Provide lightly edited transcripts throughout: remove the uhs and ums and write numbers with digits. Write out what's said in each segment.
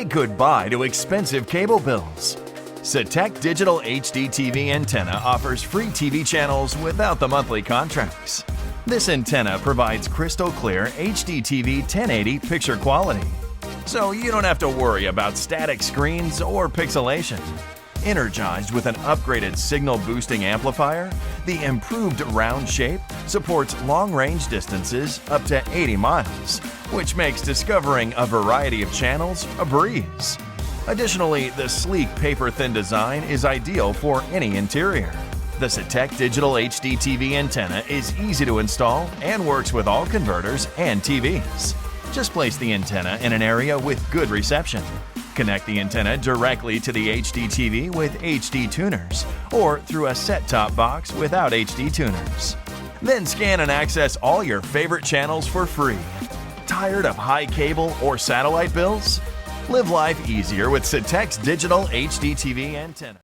Say goodbye to expensive cable bills. Setec Digital HDTV antenna offers free TV channels without the monthly contracts. This antenna provides crystal clear HDTV 1080 picture quality, so you don't have to worry about static screens or pixelation. Energized with an upgraded signal boosting amplifier, the improved round shape supports long-range distances up to 80 miles, which makes discovering a variety of channels a breeze. Additionally, the sleek paper-thin design is ideal for any interior. The Setec Digital HDTV antenna is easy to install and works with all converters and TVs. Just place the antenna in an area with good reception. Connect the antenna directly to the HDTV with HD tuners or through a set-top box without HD tuners. Then scan and access all your favorite channels for free. Tired of high cable or satellite bills? Live life easier with Setec's Digital HDTV antenna.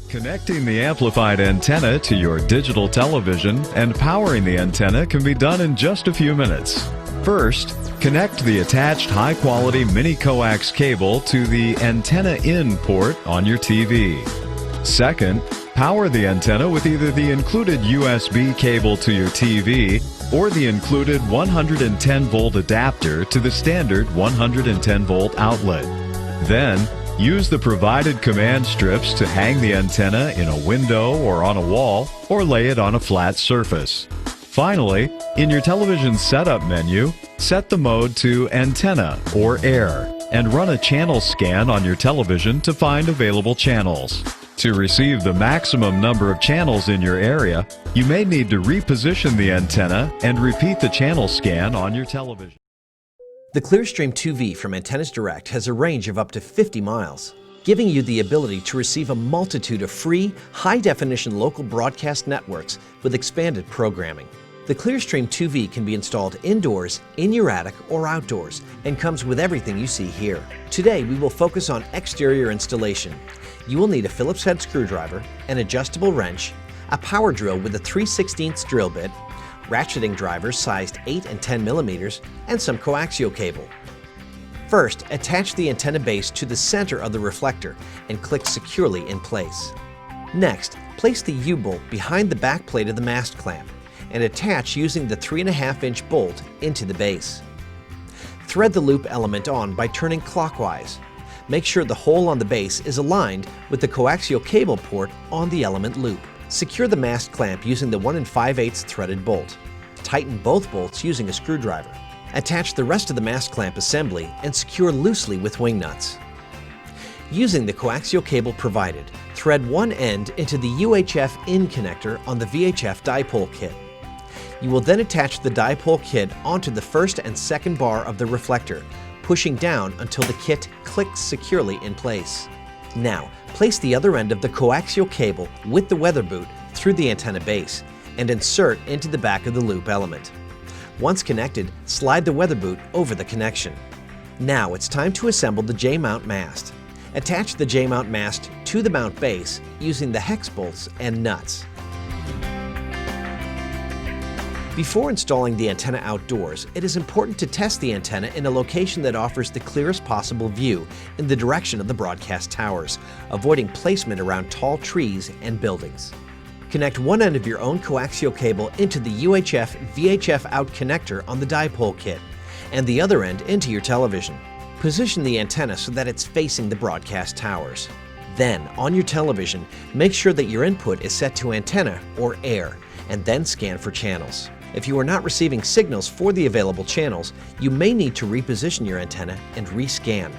Connecting the amplified antenna to your digital television and powering the antenna can be done in just a few minutes. First, connect the attached high-quality mini coax cable to the antenna in port on your TV. Second, power the antenna with either the included USB cable to your TV or the included 110-volt adapter to the standard 110-volt outlet. Then, use the provided command strips to hang the antenna in a window or on a wall, or lay it on a flat surface. Finally, in your television setup menu, set the mode to Antenna or Air and run a channel scan on your television to find available channels. To receive the maximum number of channels in your area, you may need to reposition the antenna and repeat the channel scan on your television. The ClearStream 2V from Antennas Direct has a range of up to 50 miles, giving you the ability to receive a multitude of free, high-definition local broadcast networks with expanded programming. The ClearStream 2V can be installed indoors, in your attic, or outdoors, and comes with everything you see here. Today, we will focus on exterior installation. You will need a Phillips head screwdriver, an adjustable wrench, a power drill with a 3/16 drill bit, ratcheting drivers sized 8 and 10 millimeters, and some coaxial cable. First, attach the antenna base to the center of the reflector and click securely in place. Next, place the U-bolt behind the back plate of the mast clamp and attach using the 3.5-inch bolt into the base. Thread the loop element on by turning clockwise. Make sure the hole on the base is aligned with the coaxial cable port on the element loop. Secure the mast clamp using the 1 5/8 threaded bolt. Tighten both bolts using a screwdriver. Attach the rest of the mast clamp assembly and secure loosely with wing nuts. Using the coaxial cable provided, thread one end into the UHF in connector on the VHF dipole kit. You will then attach the dipole kit onto the first and second bar of the reflector, pushing down until the kit clicks securely in place. Now, place the other end of the coaxial cable with the weather boot through the antenna base and insert into the back of the loop element. Once connected, slide the weather boot over the connection. Now it's time to assemble the J-mount mast. Attach the J-mount mast to the mount base using the hex bolts and nuts. Before installing the antenna outdoors, it is important to test the antenna in a location that offers the clearest possible view in the direction of the broadcast towers, avoiding placement around tall trees and buildings. Connect one end of your own coaxial cable into the UHF VHF out connector on the dipole kit, and the other end into your television. Position the antenna so that it's facing the broadcast towers. Then, on your television, make sure that your input is set to Antenna or Air, and then scan for channels. If you are not receiving signals for the available channels, you may need to reposition your antenna and rescan.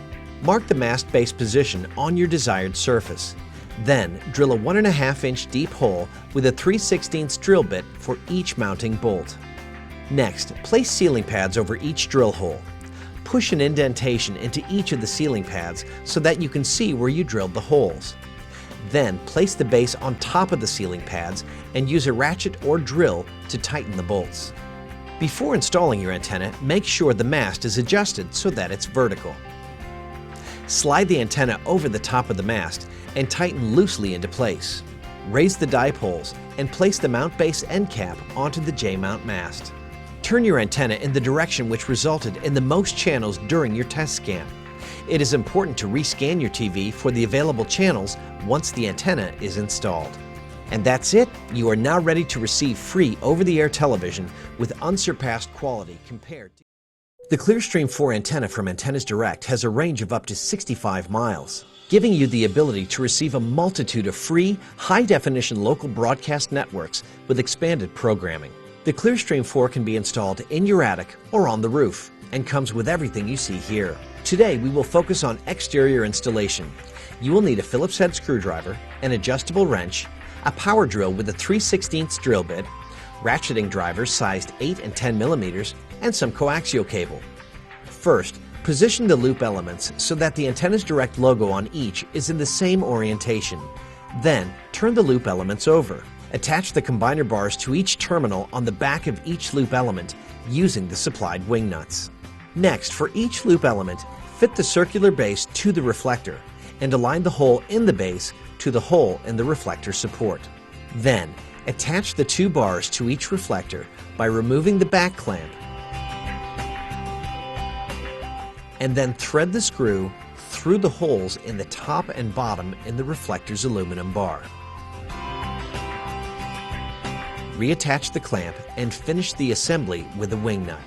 Mark the mast base position on your desired surface. Then, drill a 1.5-inch deep hole with a 3/16 drill bit for each mounting bolt. Next, place sealing pads over each drill hole. push an indentation into each of the ceiling pads so that you can see where you drilled the holes. Then place the base on top of the ceiling pads and use a ratchet or drill to tighten the bolts. Before installing your antenna, make sure the mast is adjusted so that it's vertical. Slide the antenna over the top of the mast and tighten loosely into place. Raise the dipoles and place the mount base end cap onto the J-mount mast. Turn your antenna in the direction which resulted in the most channels during your test scan. It is important to rescan your TV for the available channels once the antenna is installed. And that's it! You are now ready to receive free over-the-air television with unsurpassed quality compared to... The ClearStream 4 antenna from Antennas Direct has a range of up to 65 miles, giving you the ability to receive a multitude of free, high-definition local broadcast networks with expanded programming. The ClearStream 4 can be installed in your attic or on the roof and comes with everything you see here. Today, we will focus on exterior installation. You will need a Phillips head screwdriver, an adjustable wrench, a power drill with a 3/16 drill bit, ratcheting drivers sized 8 and 10 millimeters, and some coaxial cable. First, position the loop elements so that the Antennas Direct logo on each is in the same orientation. Then, turn the loop elements over. Attach the combiner bars to each terminal on the back of each loop element using the supplied wing nuts. Next, for each loop element, fit the circular base to the reflector and align the hole in the base to the hole in the reflector support. Then, attach the two bars to each reflector by removing the back clamp and then thread the screw through the holes in the top and bottom in the reflector's aluminum bar. Reattach the clamp and finish the assembly with a wing nut.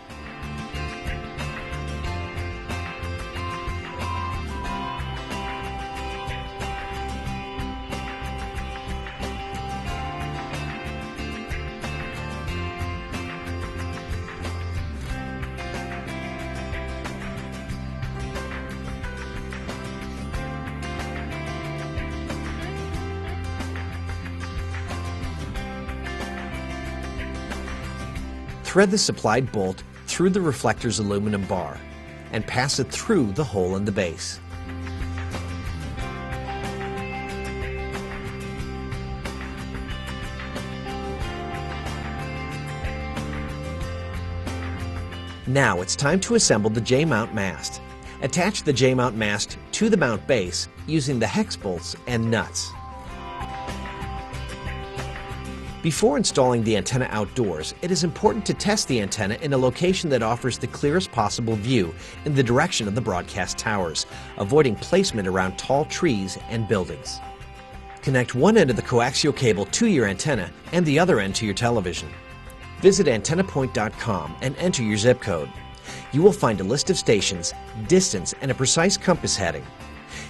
Thread the supplied bolt through the reflector's aluminum bar and pass it through the hole in the base. Now it's time to assemble the J-mount mast. Attach the J-mount mast to the mount base using the hex bolts and nuts. Before installing the antenna outdoors, it is important to test the antenna in a location that offers the clearest possible view in the direction of the broadcast towers, avoiding placement around tall trees and buildings. Connect one end of the coaxial cable to your antenna and the other end to your television. Visit antennapoint.com and enter your zip code. You will find a list of stations, distance, and a precise compass heading.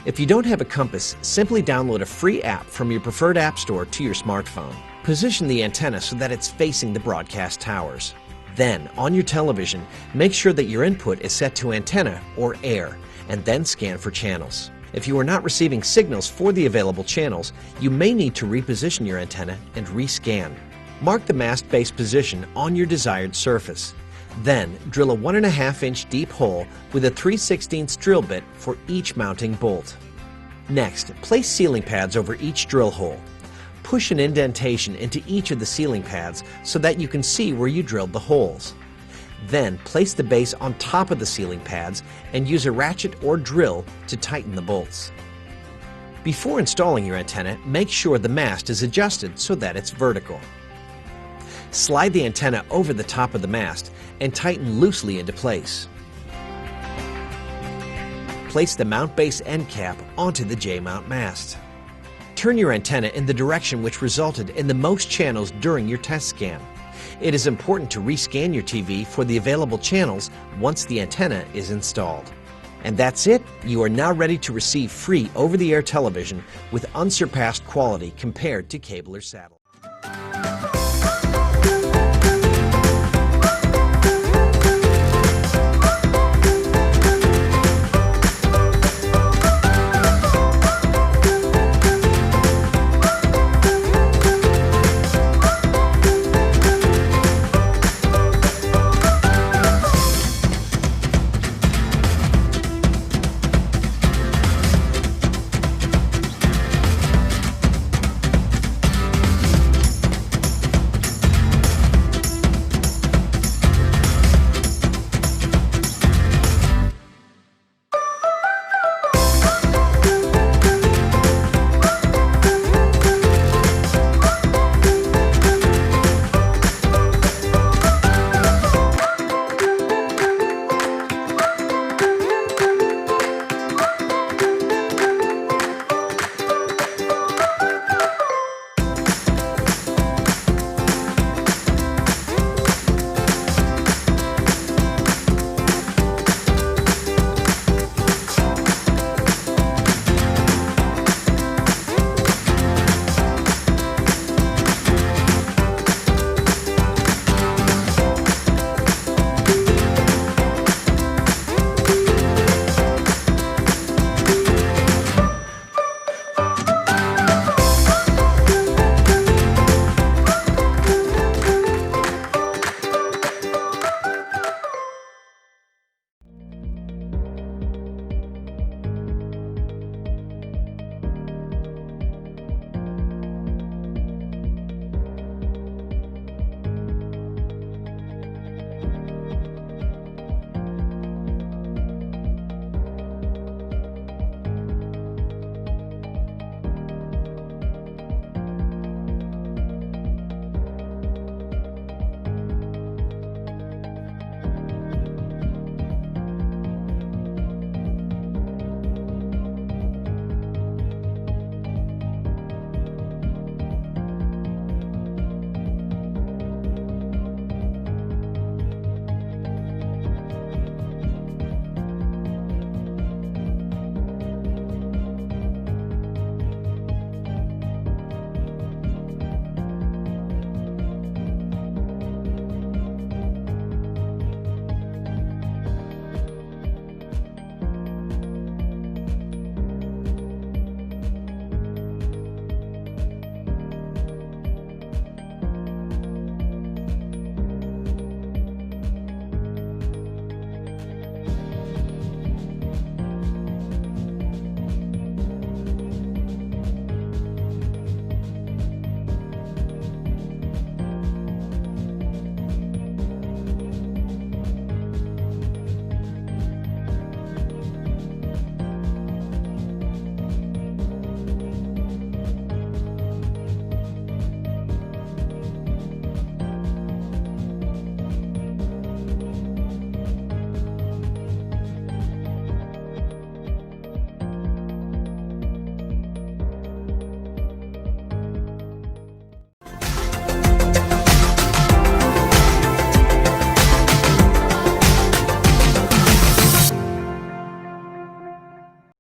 If you don't have a compass, simply download a free app from your preferred app store to your smartphone. Position the antenna so that it's facing the broadcast towers. Then, on your television, make sure that your input is set to antenna or air, and then scan for channels. If you are not receiving signals for the available channels, you may need to reposition your antenna and rescan. Mark the mast base position on your desired surface. Then, drill a 1.5-inch deep hole with a 3/16 drill bit for each mounting bolt. Next, place ceiling pads over each drill hole. Push an indentation into each of the ceiling pads so that you can see where you drilled the holes. Then, place the base on top of the ceiling pads and use a ratchet or drill to tighten the bolts. Before installing your antenna, make sure the mast is adjusted so that it's vertical. Slide the antenna over the top of the mast and tighten loosely into place. Place the mount base end cap onto the J-mount mast. Turn your antenna in the direction which resulted in the most channels during your test scan. It is important to rescan your TV for the available channels once the antenna is installed. And that's it! You are now ready to receive free over-the-air television with unsurpassed quality compared to cable or satellite.